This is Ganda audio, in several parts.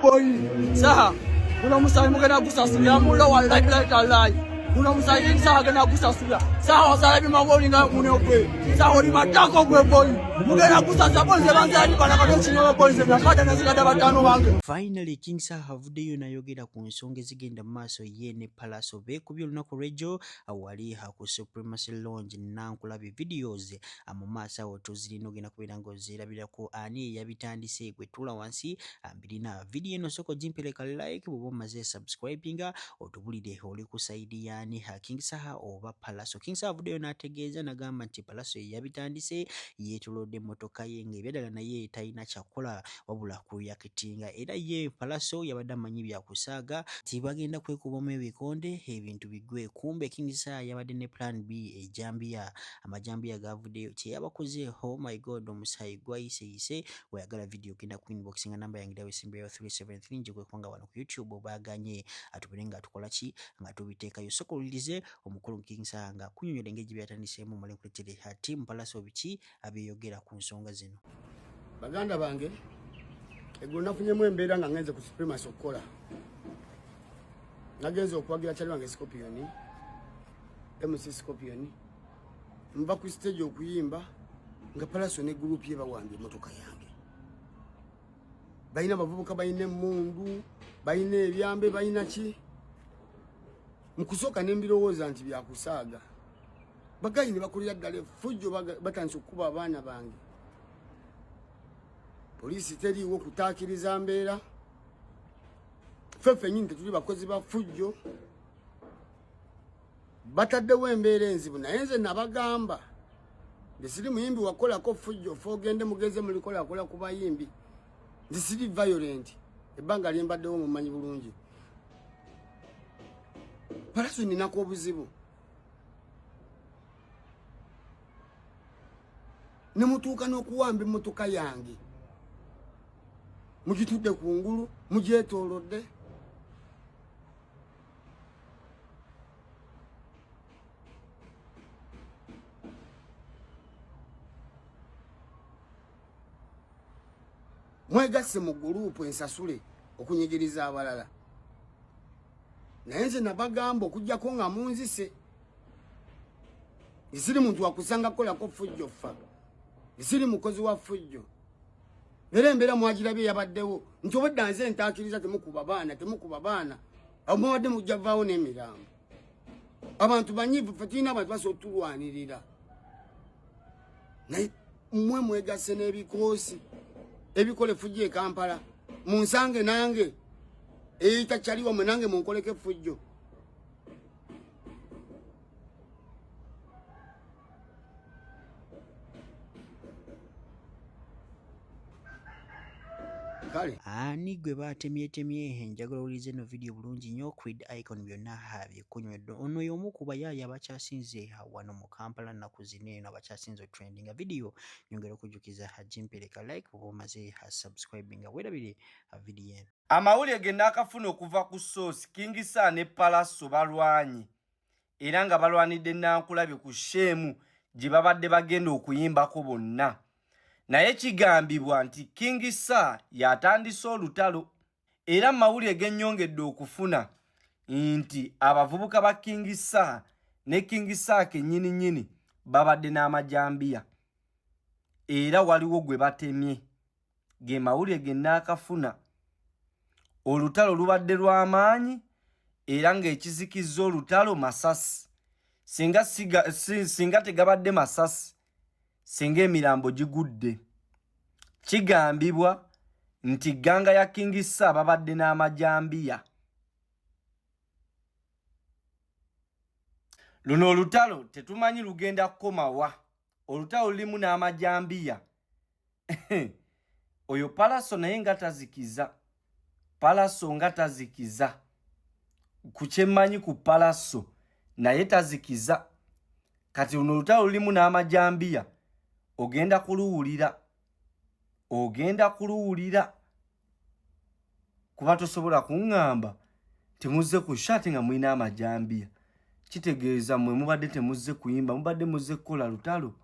Boy, saha, kuna musayi mugana gusasira mulo wa live. Kuna musayi saha gana gusasira. Saha wasala bi mangoli nga mune okwe. Saha oli matako kwe boy. Mugana gusasira boy zebanza bana kadochino boy zebakada na zikada batano bange. Finally, King Saha havuddeyo n'ayogera ku nsonga ezigenda mu maaso ye ne Pallaso beekubye olunaku lw'ejjo awali ku Supremacy Lounge Nankulabi videos mu maaso awo tuzirina ogenda kubeera ng'ozirabirako ani yabitandise gwe tuula wansi mbirina video eno soko gimpeleka like bw'oba omaze subscribinga otubulire oli ku sayidi yaani King Saha oba Pallaso. King Saha havuddeyo n'ategeeza n'agamba nti Pallaso ye yabitandise yeetolodde emmotoka ye ng'ebyadala naye talina kyakola wabula kuyakitinga era ye Pallaso yabadde amanyi byakusaaga tibagenda kwekubamu ebikonde ebintu bigwe. Kumbe King Saha yabadde ne plan B ejambiya amajambiya gavuddeyo kyeyabakoze. Oh my god, omusayi gwayiseyise. Weyagala video genda ku inboxinga namba yange dawe simbeyo 373 njye kwanga wano ku YouTube obaganye atubere nga tukola ki nga tubiteekayo sokolirize omukulu King Saha nga kunyonyola engeri byatandisemu male nkuletere team Pallaso biki abeyogera ku nsonga zino. Baganda bange eggulo nafunyemu embeera nga ngenze ku Supremacy okukola. Nagenze okwagira kyali wange Scorpion, MC Scorpion. Mba ku stage okuyimba nga Pallaso ne group ye bawambye motoka yange. Bayina bavubuka, bayina emmundu, bayina ebyambe, bayina ki. Mukusoka nembirowooza nti byakusaaga. Bagayi ne bakulira ddala effujjo batandise okukuba abaana bange. Polisi teriiwo kutaakiriza mbeera. Ffeffe nnyini tetuli bakozi ba ffujjo. Bataddewo embeera enzibu naye nze nabagamba nze siri muyimbi wakolako ffujjo ffe ogende mugenze mulikolakola ku bayimbi. Nze siri violent. Ebbanga lyembaddewo mumanyi bulungi. Pallaso ninako obuzibu. Ne mutuuka n'okuwamba emmotoka yange. Mugitudde ku ngulu, mugyetoolodde. Mwegasse mu gurupu ensasule okunyigiriza abalala. Naye nze nabagamba okujjako nga munzise. Isiri muntu wakusanga kolako ffujjo ffa. Isiri mukozi wa ffujjo. Era embeera mwagirabye yabaddewo nti obwedda nze ntaakiriza temukuba baana amuwadde mujja vaawo n'emirambo. Abantu banyiivu ffe tulina abantu basobola otulwanirira. Naye mmwe mwegasse n'ebikoosi ebikola effujjo e Kampala munsange nange eyitakyaliwo mwe nange munkoleko effujjo. Ani gwe batemyetemye njagala owulirize no video bulungi nnyo quid icon byonna byekunywedde ono y'omu ku bayaaye abakyasinze wano mu Kampala nnaku zino eno abakyasinze trending nga video nyongera okujjukiza gimpereka like oba omaze subscribe nga weerabire video eno. Amawulire ge naakafuna okuva ku source King Saha ne Pallaso balwanye era nga balwanidde Nankulabi ku shemu gye babadde bagenda okuyimbako bonna. Naye kigambibwa nti King Saha yatandise olutalo era mawulire gennyongedde okufuna nti abavubuka ba King Saha ne King Saha kennyini babadde n'amajambiya era waliwo gwe batemye. Ge mawulire ge naakafuna. Olutalo lubadde lw'amaanyi era ng'ekizikizza olutalo masasi. Singa tegabadde masasi singa emirambo gigudde. Kigambibwa nti ganga ya King Saha babadde n'amajambiya. Luno olutalo tetumanyi lugenda kukomawa. Olutalo lulimu n'amajambiya. Oyo Pallaso naye nga tazikiza. Pallaso nga tazikiza. Ku kyemmanyi ku Pallaso naye tazikiza. Kati luno olutalo lulimu n'amajambiya. Ogenda kuluwulira. Kuba tosobola kuŋŋamba temuzze ku shati nga mulina amajambiya. Kitegeeza mmwe mubadde temuzze kuyimba, mubadde muzze kukola lutalo.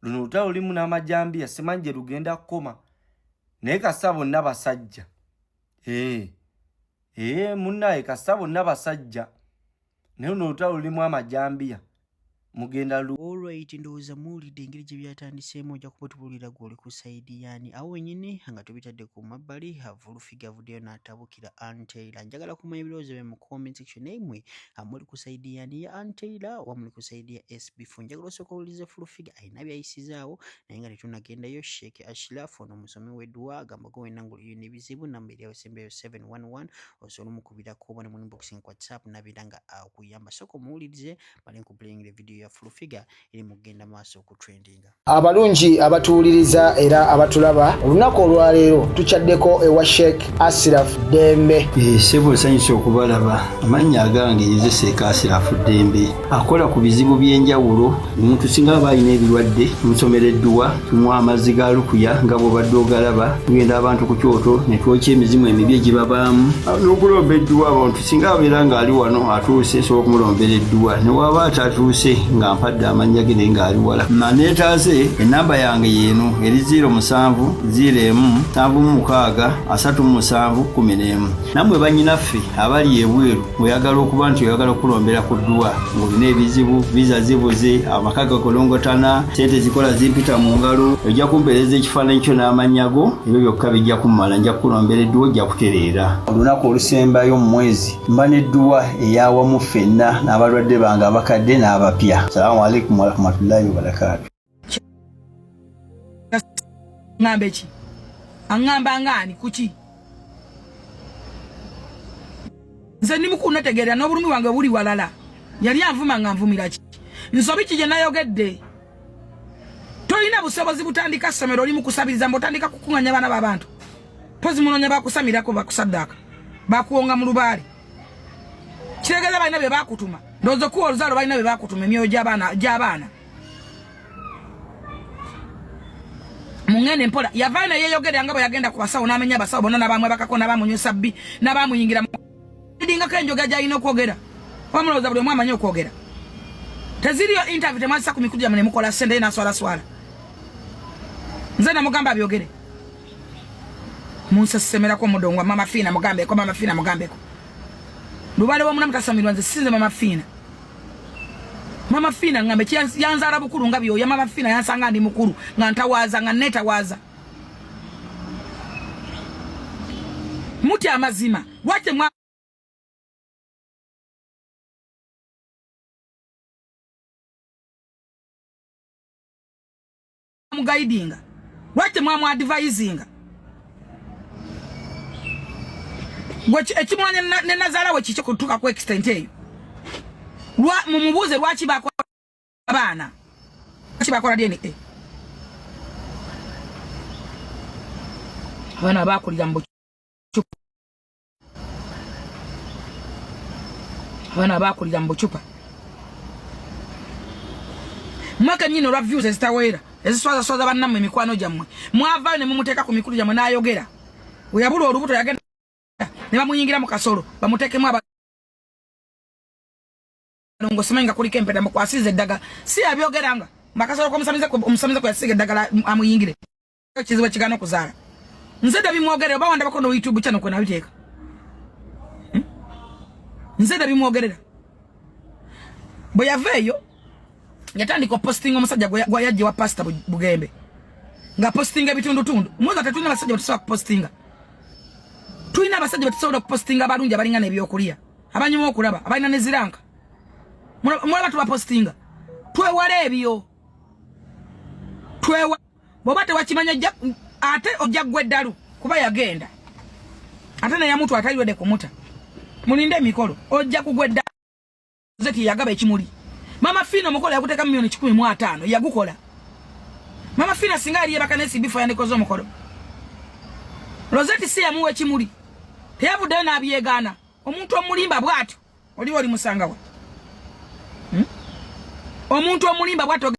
Luno olutalo lulimu n'amajambiya simanyi gye lugenda kukoma. naye kasa bonna basajja munnaye kasa bonna basajja naye n'olutalo lulimu amajambiya mugenda Alright, ndowooza muwulidde engeri gye byatandisemu ojja kuba otubulira gw'oli ku sayidi yaani awo wenyini nga tubitadde ku mabbali Vulufiga avuddeyo n'atabukira Antaylor. Njagala kumanya ebirowoozo bye mu comment section emwe muli ku sayidi yaani ya Antaylor oba muli ku sayidi ya SB4. Njagala osooka owulirize Vulufiga alina byayisizaawo naye nga tetunnagendayo. Sheikh Ashraf ono omusomi w'edduwa agamba go wenna ng'oliyo n'ebizibu namba eri yawesembeyo 711 osobola omukubirako oba ne mu inboxing ku WhatsApp nabeera nga akuyamba. Sooka omuwulirize bali nkupulayingira vidiyo ya Vulufiga eri mugenda maaso ku trendinga. Abalungi abatuwuliriza era abatulaba olunaku olwaleero tukyaddeko ewa Sheikh Ashraf Dembe. Sebo sanyusa okubalaba. Amannya agange ye Sheikh Ashraf Dembe akola ku bizibu by'enjawulo. Omuntu singa aba alina ebirwadde tumusomereddwa tumuwa amazzi ga lukuya nga bw'obadde ogalaba tugenda abantu ku kyoto ne twokya emizimu emibi egibabaamu n'okulomba edduwa. Abantu singa abeera ng'ali wano atuuse sobola okumulombera edduwa ne waba atatuuse nga mpadde amanya ge naye ng'ali wala. Neetaase ennamba yange yeeno eri 0701763711. Nammwe bannyinaffe abali ebweru oyagala okuba nti oyagala okulombera ku dduwa ng'olina ebizibu viza zibuze amaka gakolongotana sente zikola zimpita mu ngalo ojja kumpeereza ekifaananyi kyo n'amannya go ebyo byokka bijja kummala nja kukulombera edduwa ojja kutereera. Olunaku olusembayo mu mwezi mba n'edduwa ey'awamu ffenna n'abalwadde bange abakadde n'abapya. Assalamu alaikum warahmatullahi wabarakatuh. Ngambe ki? Angamba ngani kuki? Nze ndi mukulu nategeera n'obulumi bwange buli walala. Yali anvuma nga nvumira ki? Nsobi ki gye nayogedde? Tolina busobozi butandika ssomero oli mu kusabiriza mbotandika kukuŋŋanya abaana b'abantu. Pozi munonya bakusamirako bakusaddaka. Bakuwonga mu lubaale. Kiregeeza balina bye bakutuma. Ndowooza kuwa oluzaalo balina bye bakutuma emyoyo gy'abaana. Mungende mpola yavaina yeyogera nga bwe yagenda ku basawo n'amenya abasawo bonna n'abamwe bakakona bamunyosa bbi n'abamuyingira ndinga kenjoga gyalina okwogera. Wamulowooza buli omu amanyi okwogera. Teziriyo interview temwazisa ku mikulu gyammwe ne mukola ssente n'aswalaswala. Nze namugamba byogere. Munsesemerako omudongo mama Fiina mugambeko mama Fiina mugambeko. Lubale wamuna mutasamirwa nze sinze mama Fiina. Mama Fiina ngambe yanzala bukulu nga byo ya mama Fiina yansanga ndi mukulu nga ntawaza nga netawaza. Muti amazima wate mwa guiding wate mwa advising gwe ekimwanya ne nazala we kicho kutuka ku extent eyo mumubuze lwaki bakola abana lwaki bakola DNA abana bakulira mbu abana bakulira mbu chupa mwaka nyino lwa views ezitawera eziswaza bannammwe emikwano gyammwe mwava ne mumuteeka ku mikulu gyammwe n'ayogera weyabula olubuto yagenda ne bamuyingira mu kasolo bamuteekemu ngo semenga kuli kempeda mukwasize daga si abyogeranga makasolo ko musamize ko yasiga daga amuyingire kizibu kigano kuzala nzeda bimwogerera bawanda bakono YouTube channel ko nabiteka nzeda bimwogerera boyaveyo yatandika posting omusajja gwa yaje wa Pastor Bugembe nga postinga bitundu tundu mwoza tatuna basajja batusoka postinga tuina basajja batusoka postinga balunja balingana ebyokulya abanyuma okulaba abalina neziranka mwala tuba postinga twewale ebyo twewa bobate wakimanya ate ojagwe ddalu kuba yagenda ate na ya mtu ataliwede kumuta mulinde mikolo ojja kugwedda zeti yagaba ekimuli mama Fiina mukola yakuteka $1,015 yagukola mama Fiina singa aliye bakanesi bifo yanikozo mukolo Rosette si yamuwe ekimuli teyavuddeyo n'abyegana omuntu omulimba bw'atyo oli musangawa omuntu omulimba bw'atyo